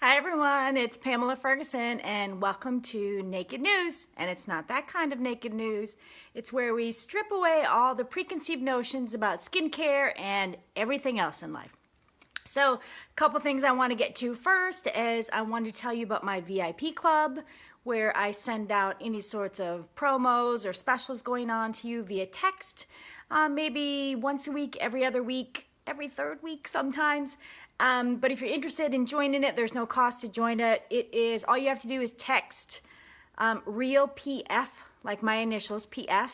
Hi everyone, it's Pamela Ferguson and welcome to Naked News. And it's not that kind of naked news. It's where we strip away all the preconceived notions about skincare and everything else in life. So a couple things I want to get to first is I want to tell you about my VIP club where I send out any sorts of promos or specials going on to you via text, maybe once a week, every other week, every third week sometimes. But if you're interested in joining it, there's no cost to join it. It is, all you have to do is text real PF, like my initials, PF,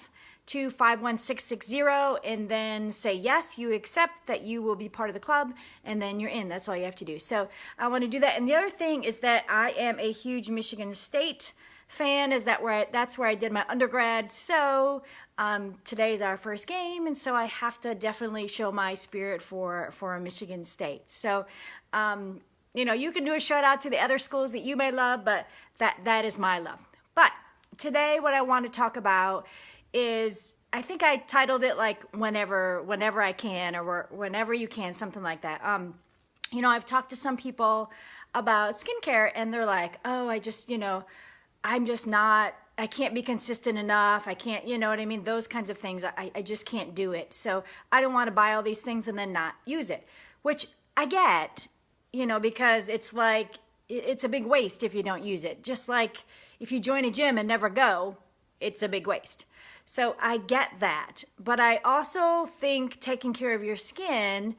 to 51660 and then say yes, you accept that you will be part of the club, and then you're in. That's all you have to do. So I want to do that. And the other thing is that I am a huge Michigan State fan. That's where I did my undergrad. So today is our first game, and so I have to definitely show my spirit for Michigan State. So you know, you can do a shout out to the other schools that you may love, but that is my love. But today what I want to talk about is, I think I titled it like whenever I can, or whenever you can, something like that. You know, I've talked to some people about skincare and they're like, oh, I can't be consistent enough. I can't, you know what I mean? Those kinds of things. I just can't do it. So I don't want to buy all these things and then not use it, which I get, you know, because it's like, it's a big waste if you don't use it. Just like if you join a gym and never go, it's a big waste. So I get that. But I also think taking care of your skin,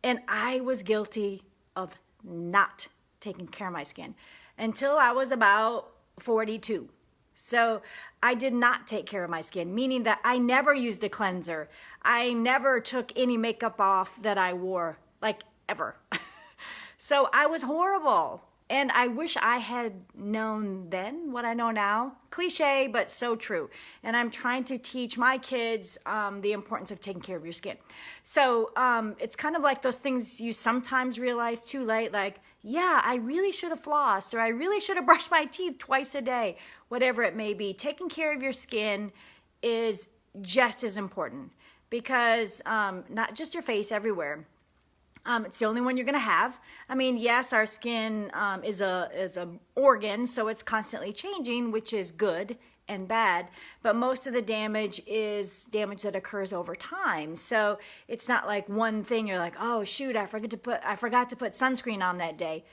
and I was guilty of not taking care of my skin until I was about 42. So I did not take care of my skin, meaning that I never used a cleanser. I never took any makeup off that I wore, like ever. So I was horrible. And I wish I had known then what I know now. Cliche, but so true. And I'm trying to teach my kids the importance of taking care of your skin. So it's kind of like those things you sometimes realize too late, like, yeah, I really should have flossed, or I really should have brushed my teeth twice a day, whatever it may be. Taking care of your skin is just as important, because not just your face, everywhere. It's the only one you're going to have. I mean, yes, our skin is a organ, so it's constantly changing, which is good and bad. But most of the damage is damage that occurs over time. So it's not like one thing you're like, oh shoot, I forgot to put sunscreen on that day.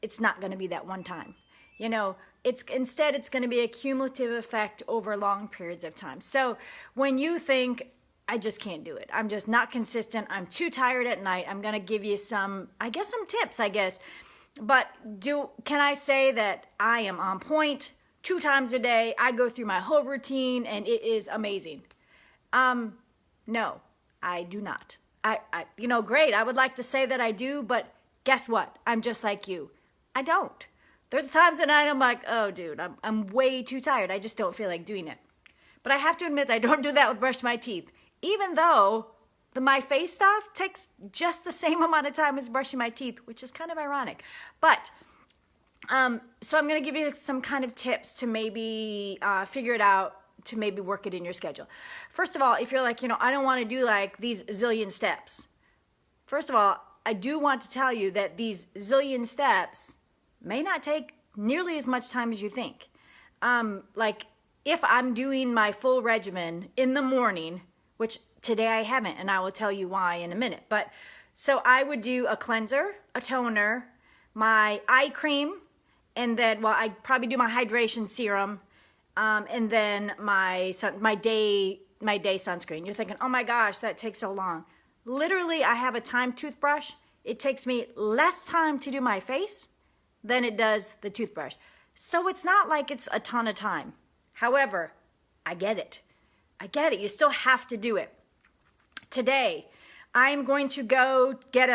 It's not going to be that one time. You know, instead it's going to be a cumulative effect over long periods of time. So when you think, I just can't do it, I'm just not consistent, I'm too tired at night, I'm gonna give you some tips, I guess. But can I say that I am on point 2 times a day? I go through my whole routine and it is amazing. No, I do not. You know, great, I would like to say that I do, but guess what? I'm just like you. I don't. There's times at night I'm like, oh dude, I'm way too tired. I just don't feel like doing it. But I have to admit, I don't do that with brushing my teeth. Even though my face stuff takes just the same amount of time as brushing my teeth, which is kind of ironic. But, so I'm going to give you some kind of tips to maybe figure it out, to maybe work it in your schedule. First of all, if you're like, you know, I don't want to do like these zillion steps. First of all, I do want to tell you that these zillion steps may not take nearly as much time as you think. Like if I'm doing my full regimen in the morning, which today I haven't, and I will tell you why in a minute. But so I would do a cleanser, a toner, my eye cream, and then, well, I'd probably do my hydration serum, and then my day sunscreen. You're thinking, oh my gosh, that takes so long. Literally, I have a timed toothbrush. It takes me less time to do my face than it does the toothbrush. So it's not like it's a ton of time. However, I get it. I get it. You still have to do it. Today, I'm going to go get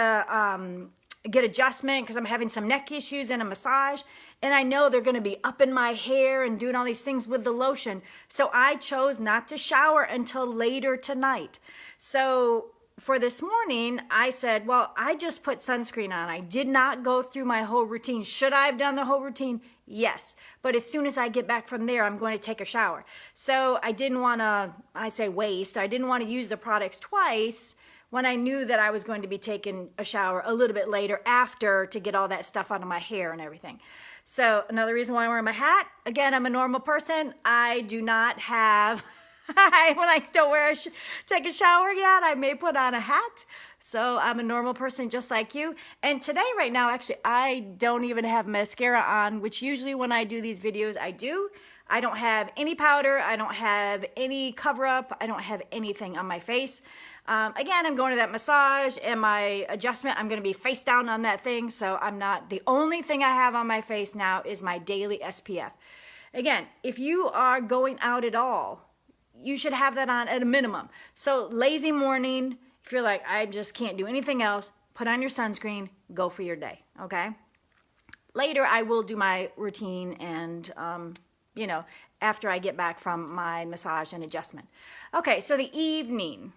adjustment because I'm having some neck issues and a massage. And I know they're going to be up in my hair and doing all these things with the lotion. So I chose not to shower until later tonight. So for this morning, I said, well, I just put sunscreen on. I did not go through my whole routine. Should I have done the whole routine? Yes. But as soon as I get back from there, I'm going to take a shower. So I didn't want to, I say waste, I didn't want to use the products twice when I knew that I was going to be taking a shower a little bit later after to get all that stuff out of my hair and everything. So another reason why I'm wearing my hat, again, I'm a normal person. I do not have, when I don't take a shower yet, I may put on a hat. So I'm a normal person just like you. And today, right now, actually, I don't even have mascara on, which usually when I do these videos, I do. I don't have any powder. I don't have any cover up. I don't have anything on my face. Again, I'm going to that massage and my adjustment. I'm going to be face down on that thing. So I'm not, the only thing I have on my face now is my daily SPF. Again, if you are going out at all, you should have that on at a minimum. So lazy morning, if you're like, I just can't do anything else, put on your sunscreen, go for your day, okay? Later, I will do my routine and, you know, after I get back from my massage and adjustment. Okay, so the evening.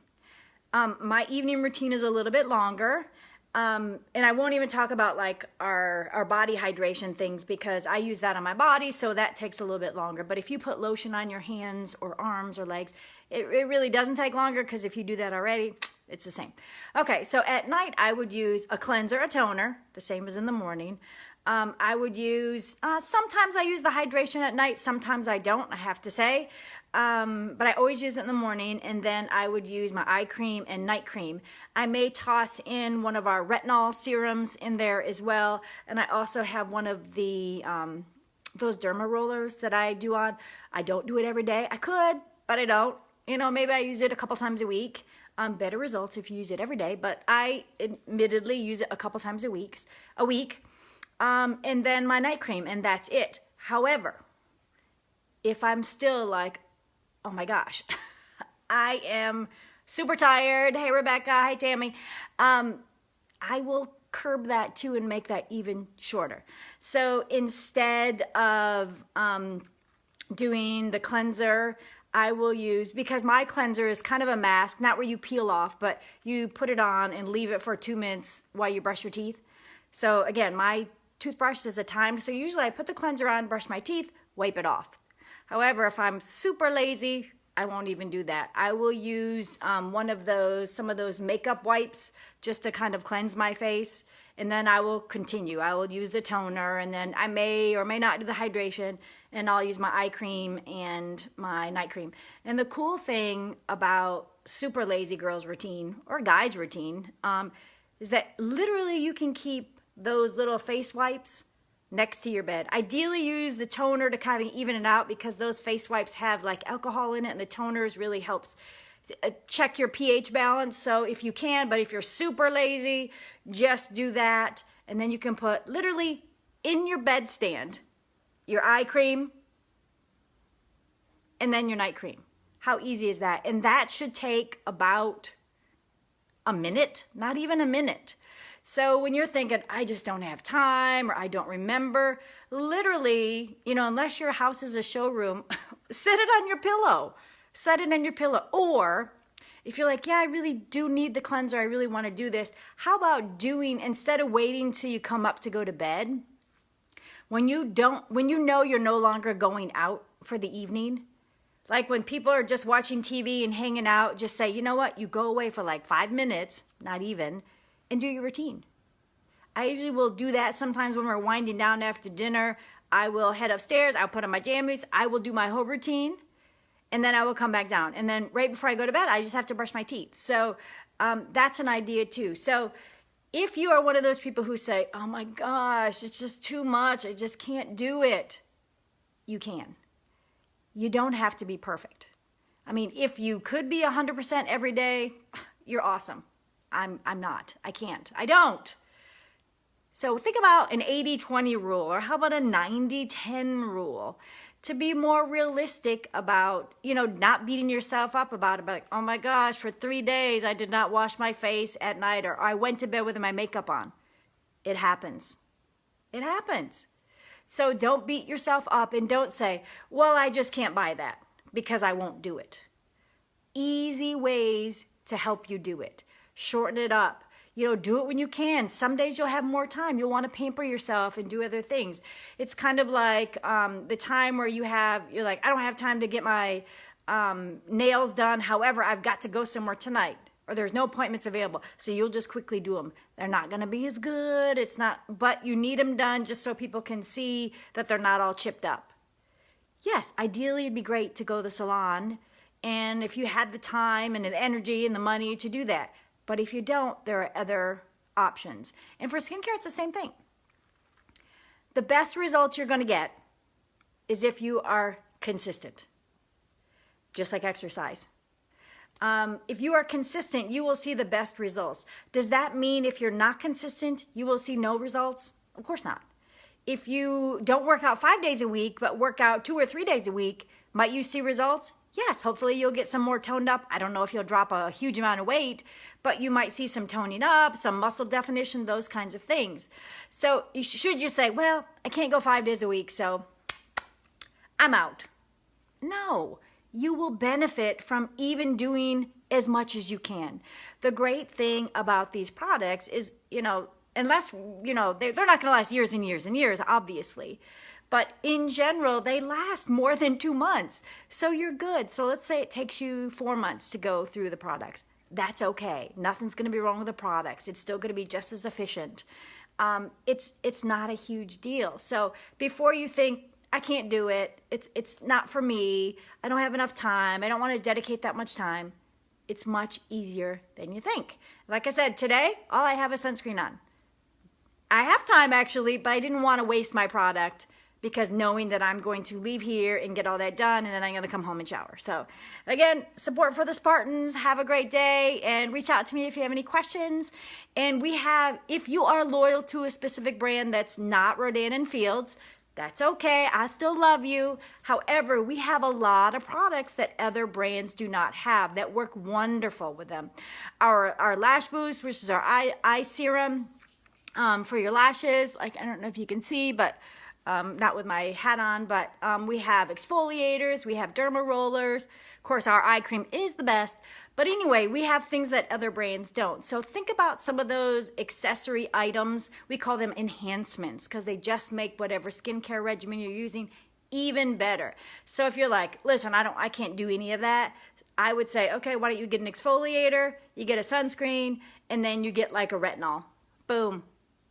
My evening routine is a little bit longer. And I won't even talk about like our body hydration things because I use that on my body, so that takes a little bit longer. But if you put lotion on your hands or arms or legs, it really doesn't take longer because if you do that already, it's the same. Okay, so at night I would use a cleanser, a toner, the same as in the morning. I would use, sometimes I use the hydration at night, sometimes I don't, I have to say. But I always use it in the morning, and then I would use my eye cream and night cream. I may toss in one of our retinol serums in there as well, and I also have one of the, those derma rollers that I do on. I don't do it every day. I could, but I don't. You know, maybe I use it a couple times a week. Better results if you use it every day, but I admittedly use it a couple times a week. And then my night cream, and that's it. However, if I'm still like, oh my gosh, I am super tired. Hey, Rebecca. Hi, Tammy. I will curb that too and make that even shorter. So instead of doing the cleanser, I will use, because my cleanser is kind of a mask, not where you peel off, but you put it on and leave it for 2 minutes while you brush your teeth. So again, my toothbrush is a timed, so usually I put the cleanser on, brush my teeth, wipe it off. However, if I'm super lazy, I won't even do that. I will use some of those makeup wipes just to kind of cleanse my face, and then I will continue. I will use the toner, and then I may or may not do the hydration, and I'll use my eye cream and my night cream. And the cool thing about super lazy girls routine, or guys routine, is that literally you can keep those little face wipes next to your bed. Ideally use the toner to kind of even it out, because those face wipes have like alcohol in it, and the toners really helps check your pH balance. So if you can, but if you're super lazy, just do that. And then you can put literally in your bedstand your eye cream and then your night cream. How easy is that? And that should take about a minute, not even a minute. So when you're thinking, I just don't have time or I don't remember, literally, you know, unless your house is a showroom, set it on your pillow. Set it on your pillow. Or if you're like, yeah, I really do need the cleanser, I really want to do this, how about doing, instead of waiting till you come up to go to bed, when you know you're no longer going out for the evening, like when people are just watching TV and hanging out, just say, you know what, you go away for like 5 minutes, not even, and do your routine. I usually will do that sometimes when we're winding down after dinner. I will head upstairs, I'll put on my jammies, I will do my whole routine, and then I will come back down. And then right before I go to bed, I just have to brush my teeth. So that's an idea too. So if you are one of those people who say, oh my gosh, it's just too much, I just can't do it, you can. You don't have to be perfect. I mean, if you could be 100% every day, you're awesome. I'm not. I can't. I don't. So think about an 80-20 rule, or how about a 90-10 rule, to be more realistic about, you know, not beating yourself up about it. Like, oh my gosh, for 3 days I did not wash my face at night, or I went to bed with my makeup on. It happens. It happens. So don't beat yourself up and don't say, well, I just can't buy that because I won't do it. Easy ways to help you do it. Shorten it up. You know, do it when you can. Some days you'll have more time. You'll want to pamper yourself and do other things. It's kind of like the time where you're like, I don't have time to get my nails done. However, I've got to go somewhere tonight. or there's no appointments available. So you'll just quickly do them. They're not going to be as good. It's not, but you need them done just so people can see that they're not all chipped up. Yes, ideally it'd be great to go to the salon, and if you had the time and the energy and the money to do that. But if you don't, there are other options. And for skincare, it's the same thing. The best results you're going to get is if you are consistent, just like exercise. If you are consistent, you will see the best results. Does that mean if you're not consistent, you will see no results? Of course not. If you don't work out 5 days a week, but work out 2 or 3 days a week, might you see results? Yes, hopefully you'll get some more toned up. I don't know if you'll drop a huge amount of weight, but you might see some toning up, some muscle definition, those kinds of things. So should you say, well, I can't go 5 days a week, so I'm out? No, you will benefit from even doing as much as you can. The great thing about these products is, unless, they're not going to last years and years and years, obviously. But in general, they last more than 2 months. So you're good. So let's say it takes you 4 months to go through the products. That's okay. Nothing's going to be wrong with the products. It's still going to be just as efficient. It's not a huge deal. So before you think, I can't do it, it's not for me, I don't have enough time, I don't want to dedicate that much time, it's much easier than you think. Like I said, today, all I have is sunscreen on. I have time actually, but I didn't want to waste my product because knowing that I'm going to leave here and get all that done and then I'm going to come home and shower. So again, support for the Spartans. Have a great day and reach out to me if you have any questions. And we have, if you are loyal to a specific brand that's not Rodan & Fields, that's okay. I still love you. However, we have a lot of products that other brands do not have that work wonderful with them. Our Lash Boost, which is our eye serum for your lashes. Like, I don't know if you can see, but not with my hat on, but we have exfoliators, we have derma rollers. Of course, our eye cream is the best. But anyway, we have things that other brands don't. So think about some of those accessory items. We call them enhancements because they just make whatever skincare regimen you're using even better. So if you're like, listen, I can't do any of that, I would say, okay, why don't you get an exfoliator, you get a sunscreen, and then you get like a retinol. Boom.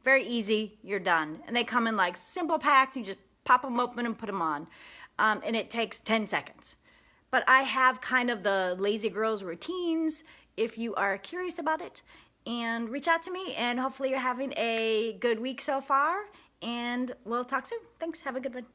Very easy, you're done. And they come in like simple packs, you just pop them open and put them on. And it takes 10 seconds. But I have kind of the lazy girls routines if you are curious about it. And reach out to me, and hopefully you're having a good week so far. And we'll talk soon. Thanks, have a good one.